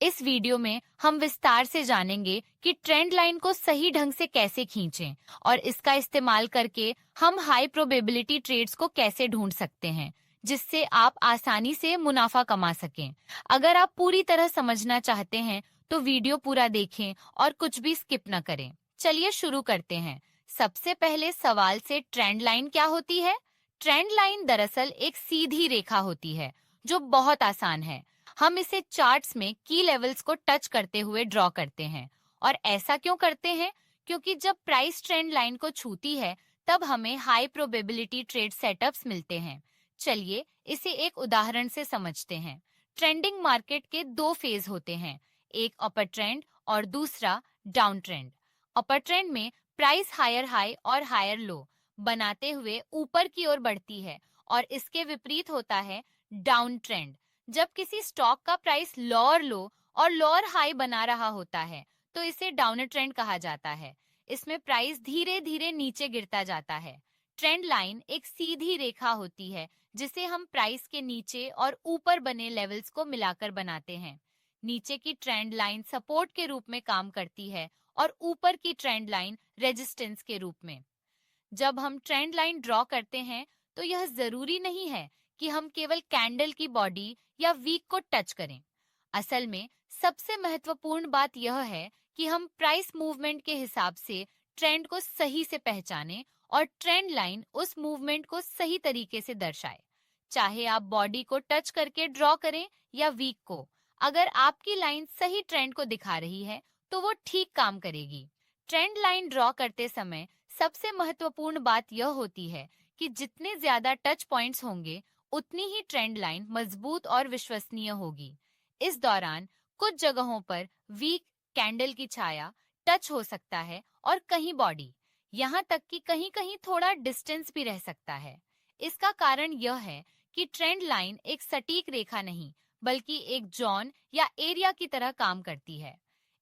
इस वीडियो में हम विस्तार से जानेंगे कि ट्रेंड लाइन को सही ढंग से कैसे खींचें और इसका इस्तेमाल करके हम हाई प्रोबेबिलिटी ट्रेड्स को कैसे ढूंढ सकते हैं, जिससे आप आसानी से मुनाफा कमा सकें। अगर आप पूरी तरह समझना चाहते हैं तो वीडियो पूरा देखें और कुछ भी स्किप न करें। चलिए शुरू करते हैं। सबसे पहले सवाल से, ट्रेंड लाइन क्या होती है? ट्रेंड लाइन दरअसल एक सीधी रेखा होती है जो बहुत आसान है। हम इसे चार्ट्स में की लेवल्स को टच करते हुए ड्रॉ करते हैं। और ऐसा क्यों करते हैं? क्योंकि जब प्राइस ट्रेंड लाइन को छूती है तब हमें हाई प्रोबेबिलिटी ट्रेड सेटअप्स मिलते हैं। चलिए इसे एक उदाहरण से समझते हैं। ट्रेंडिंग मार्केट के दो फेज होते हैं, एक अपर ट्रेंड और दूसरा डाउन ट्रेंड। अपर ट्रेंड में प्राइस हायर हाई और हायर लो बनाते हुए ऊपर की ओर बढ़ती है और इसके विपरीत होता है डाउन ट्रेंड। जब किसी स्टॉक का प्राइस लोअर लो और लोअर हाई बना रहा होता है तो इसे डाउन ट्रेंड कहा जाता है। इसमें प्राइस धीरे धीरे नीचे गिरता जाता है। ट्रेंड लाइन एक सीधी रेखा होती है जिसे हम प्राइस के नीचे और ऊपर बने लेवल्स को मिलाकर बनाते हैं। नीचे की ट्रेंड लाइन सपोर्ट के रूप में काम करती है और ऊपर की ट्रेंड लाइन रेजिस्टेंस के रूप में। जब हम ट्रेंड लाइन ड्रॉ करते हैं तो यह जरूरी नहीं है कि हम केवल कैंडल की बॉडी या वीक को टच करें। असल में सबसे महत्वपूर्ण बात यह है कि हम प्राइस मूवमेंट के हिसाब से ट्रेंड को सही से पहचानें और ट्रेंड लाइन उस मूवमेंट को सही तरीके से दर्शाए। चाहे आप बॉडी को टच करके ड्रॉ करें या वीक को, अगर आपकी लाइन सही ट्रेंड को दिखा रही है तो वो ठीक काम करेगी। ट्रेंड लाइन ड्रॉ करते समय सबसे महत्वपूर्ण बात यह होती है कि जितने ज्यादा टच पॉइंट्स होंगे उतनी ही ट्रेंड लाइन मजबूत और विश्वसनीय होगी। इस दौरान कुछ जगहों पर वीक कैंडल की छाया टच हो सकता है और कहीं बॉडी, यहाँ तक कि कहीं कहीं थोड़ा डिस्टेंस भी रह सकता है। इसका कारण यह है कि ट्रेंड लाइन एक सटीक रेखा नहीं बल्कि एक जोन या एरिया की तरह काम करती है।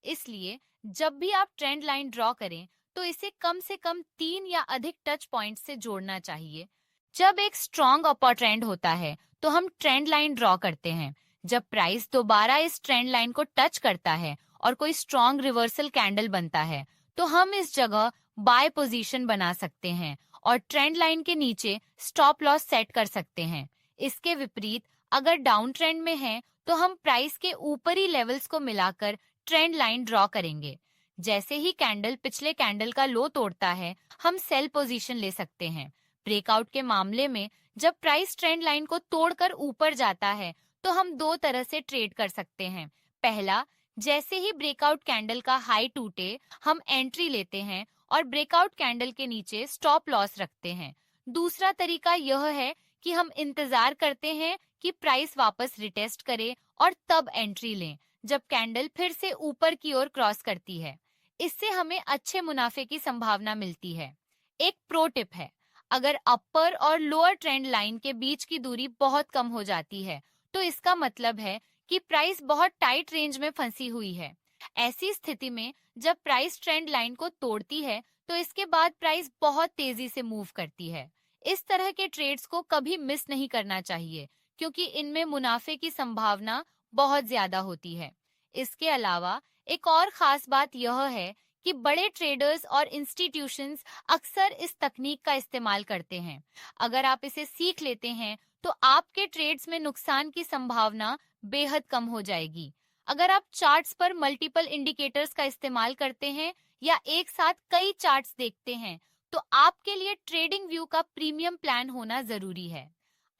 इसलिए जब भी आप ट्रेंड लाइन ड्रॉ करें तो इसे कम से कम 3 या अधिक टच पॉइंट से जोड़ना चाहिए। जब एक स्ट्रॉन्ग अपर ट्रेंड होता है तो हम ट्रेंड लाइन ड्रॉ करते हैं। जब प्राइस दोबारा इस ट्रेंड लाइन को टच करता है और कोई स्ट्रॉन्ग रिवर्सल कैंडल बनता है तो हम इस जगह बाय पोजीशन बना सकते हैं और ट्रेंड लाइन के नीचे स्टॉप लॉस सेट कर सकते हैं। इसके विपरीत अगर डाउन ट्रेंड में है तो हम प्राइस के ऊपरी लेवल्स को मिलाकर ट्रेंड लाइन ड्रॉ करेंगे। जैसे ही कैंडल पिछले कैंडल का लो तोड़ता है हम सेल पोजीशन ले सकते हैं। ब्रेकआउट के मामले में जब प्राइस ट्रेंड लाइन को तोड़कर ऊपर जाता है तो हम दो तरह से ट्रेड कर सकते हैं। पहला, जैसे ही ब्रेकआउट कैंडल का हाई टूटे हम एंट्री लेते हैं और ब्रेकआउट कैंडल के नीचे स्टॉप लॉस रखते हैं। दूसरा तरीका यह है कि हम इंतजार करते हैं कि प्राइस वापस रिटेस्ट करे और तब एंट्री लें जब कैंडल फिर से ऊपर की ओर क्रॉस करती है। इससे हमें अच्छे मुनाफे की संभावना मिलती है। एक प्रो टिप है, अगर अपर और लोअर ट्रेंड लाइन के बीच की दूरी बहुत कम हो जाती है तो इसका मतलब है कि प्राइस बहुत टाइट रेंज में फंसी हुई है। ऐसी स्थिति में जब प्राइस ट्रेंड लाइन को तोड़ती है तो इसके बाद प्राइस बहुत तेजी से मूव करती है। इस तरह के ट्रेड्स को कभी मिस नहीं करना चाहिए क्योंकि इनमें मुनाफे की संभावना बहुत ज्यादा होती है। इसके अलावा एक और खास बात यह है कि बड़े ट्रेडर्स और इंस्टीट्यूशंस अक्सर इस तकनीक का इस्तेमाल करते हैं। अगर आप इसे सीख लेते हैं तो आपके ट्रेड्स में नुकसान की संभावना बेहद कम हो जाएगी। अगर आप चार्ट्स पर मल्टीपल इंडिकेटर्स का इस्तेमाल करते हैं या एक साथ कई चार्ट्स देखते हैं तो आपके लिए ट्रेडिंग व्यू का प्रीमियम प्लान होना जरूरी है।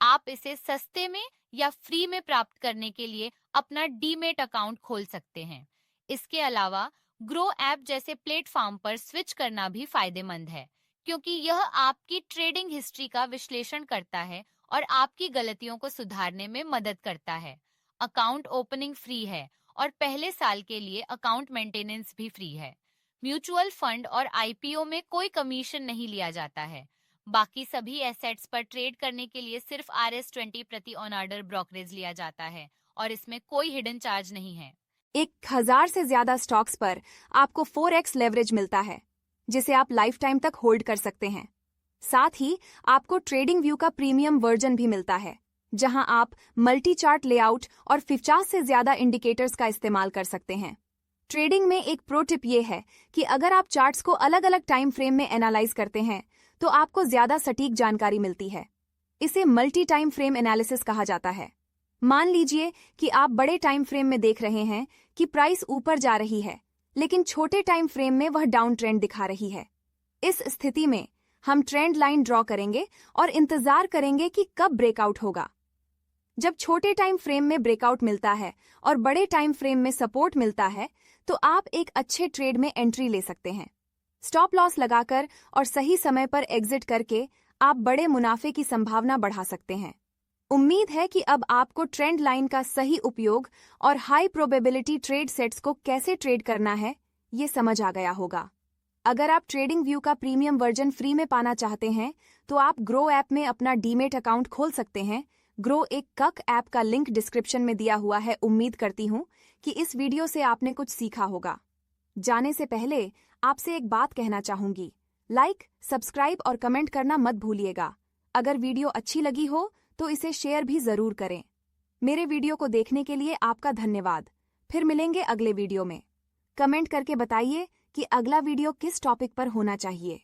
आप इसे सस्ते में या फ्री में प्राप्त करने के लिए अपना डीमेट अकाउंट खोल सकते हैं। इसके अलावा ग्रो ऐप जैसे प्लेटफॉर्म पर स्विच करना भी फायदेमंद है क्योंकि यह आपकी ट्रेडिंग हिस्ट्री का विश्लेषण करता है और आपकी गलतियों को सुधारने में मदद करता है। अकाउंट ओपनिंग फ्री है और पहले साल के लिए अकाउंट मेंटेनेंस भी फ्री है। म्यूचुअल फंड और आईपीओ में कोई कमीशन नहीं लिया जाता है। बाकी सभी एसेट्स पर ट्रेड करने के लिए सिर्फ RS20 प्रति ऑन ऑर्डर ब्रोकरेज लिया जाता है और इसमें कोई हिडन चार्ज नहीं है। 1000 से ज्यादा स्टॉक्स पर आपको 4x लेवरेज मिलता है जिसे आप लाइफ टाइम तक होल्ड कर सकते हैं। साथ ही आपको ट्रेडिंग व्यू का प्रीमियम वर्जन भी मिलता है जहां आप मल्टी चार्ट लेआउट और 50 से ज्यादा इंडिकेटर्स का इस्तेमाल कर सकते हैं। ट्रेडिंग में एक प्रो टिप ये है कि अगर आप चार्ट्स को अलग अलग टाइम फ्रेम में एनालाइज करते हैं तो आपको ज्यादा सटीक जानकारी मिलती है। इसे मल्टी टाइम फ्रेम एनालिसिस कहा जाता है। मान लीजिए कि आप बड़े टाइम फ्रेम में देख रहे हैं कि प्राइस ऊपर जा रही है, लेकिन छोटे टाइम फ्रेम में वह डाउन ट्रेंड दिखा रही है। इस स्थिति में हम ट्रेंड लाइन ड्रॉ करेंगे और इंतजार करेंगे कि कब ब्रेकआउट होगा। जब छोटे टाइम फ्रेम में ब्रेकआउट मिलता है और बड़े टाइम फ्रेम में सपोर्ट मिलता है तो आप एक अच्छे ट्रेड में एंट्री ले सकते हैं। स्टॉप लॉस लगाकर और सही समय पर एग्जिट करके आप बड़े मुनाफे की संभावना बढ़ा सकते हैं। उम्मीद है कि अब आपको ट्रेंड लाइन का सही उपयोग और हाई प्रोबेबिलिटी ट्रेड सेट्स को कैसे ट्रेड करना है ये समझ आ गया होगा। अगर आप ट्रेडिंग व्यू का प्रीमियम वर्जन फ्री में पाना चाहते हैं तो आप ग्रो ऐप में अपना डीमेट अकाउंट खोल सकते हैं। ग्रो एक कक ऐप का लिंक डिस्क्रिप्शन में दिया हुआ है। उम्मीद करती हूँ कि इस वीडियो से आपने कुछ सीखा होगा। जाने से पहले आपसे एक बात कहना चाहूंगी, लाइक, सब्सक्राइब और कमेंट करना मत भूलिएगा। अगर वीडियो अच्छी लगी हो तो इसे शेयर भी जरूर करें। मेरे वीडियो को देखने के लिए आपका धन्यवाद। फिर मिलेंगे अगले वीडियो में। कमेंट करके बताइए कि अगला वीडियो किस टॉपिक पर होना चाहिए।